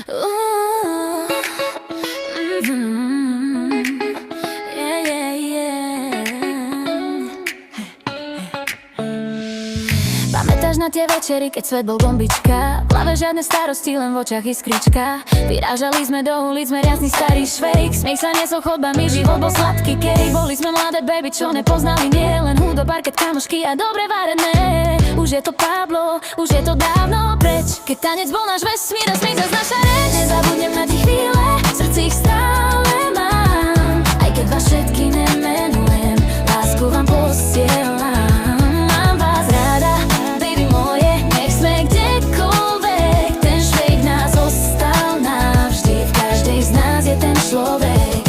Ooh, yeah, yeah, yeah. Pamätáš na tie večery, keď svet bol bombička? V hlave žiadne starosti, len v očiach iskrička. Vyrážali sme do ulic, sme riasný starý švejk. Smiech sa nesol chodbami, život bol sladký cake. Boli sme mladé baby, čo nepoznali nie len hudba, parket, kamošky a dobre varené. Už je to Pablo, už je to dávno preč. Keď tanec bol náš vesmír a smiech zas naša reč. Nezabudnem na tie chvíle, v srdci ich stále mám. Aj keď vás všetky nemenujem, lásku vám posielam. Mám vás rada, baby moje, nech sme kdekoľvek. Ten švejk nás ostal navždy, v každej z nás je ten človek.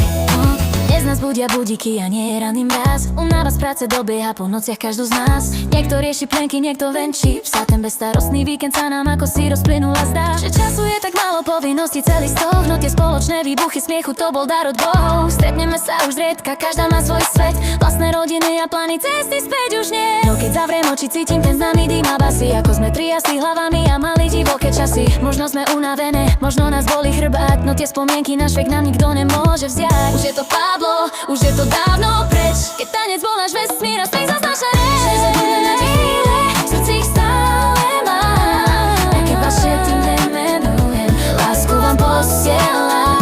Dnes nás budia budíky a nie je ranný mraz. Unáva z práce dobieha po nociach každú z nás. Niekto rieši plenky, niekto venčí psa. Ten bezstarostný víkend sa nám ako si rozplynul a zdá, že času je tak málo, povinností celý stok. No tie spoločné výbuchy smiechu, to bol dar od Bohov. Stretneme sa už zriedka, každá má svoj svet. Vlastné rodiny a plány, cesty späť už nie. No keď zavriem oči, cítim ten známy dým a basy. Ako sme triasli hlavami a mali divoké časy. Možno sme unavené, možno nás bolí chrbát. No tie spomienky náš vek nám nikto nemôže vziať. Už je to Pablo, už je to dávno preč. Keď tanec bol náš vesmír a smiech zas naša reč. Nezabudnem na tie chvíle, v srdci ich stále mám. Aj keď vás všetkým nemenujem, lásku vám posielam.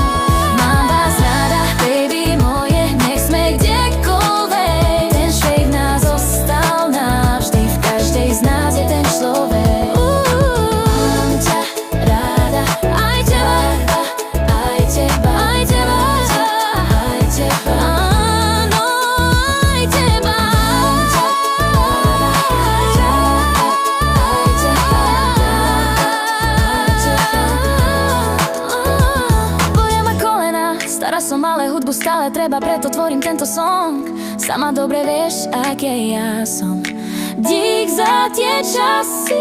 Mám vás rada, baby moje, nech sme kdekoľvek. Ten švejk v nás ostal navždy, v každej z nás je ten človek. Mám ťa rada, aj teba, aj teba, aj teba, aj teba. Áno, aj teba. Bolia ma kolena, stará som, ale hudbu stále treba, preto tvorím tento song. Sama dobre vieš, aké ja som. Dík za tie časy.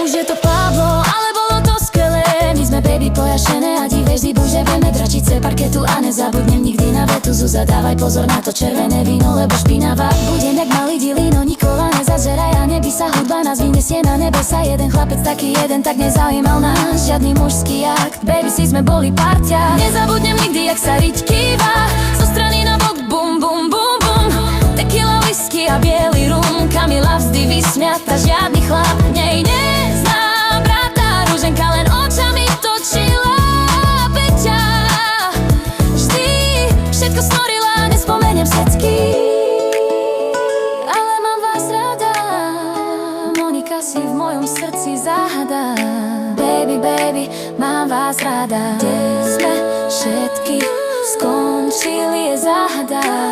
Už je to Pablo, ale bolo to skvelé. My sme baby pojašené a ti vieš, že vieme dračiť sa parketu. A nezabudnem nikdy na vetu Zuza, dávaj pozor na to červené víno, lebo špinavá budem jak malý dilino. Nikola nezazeraj a neby sa hudba nás vyniesie na nebesa. Jeden chlapec taký jeden, tak nezaujímal nás žiadny mužský akt. Baby, si sme boli parťa. Nezabudnem nikdy, jak sa riť kýva zo strany na bok, bum, bum, bum, bum. Tequila, whisky a biely rum. Kamila vždy vysmiata, žiadny chlap nej nezná brata. Ruženka len očami točila, Peťa vždy všetko snorila, nespomeniem všetky. Ale mám vás rada, Monika si v mojom srdci záhada. Baby, baby, mám vás rada. Kde sme všetky skončili je záhada.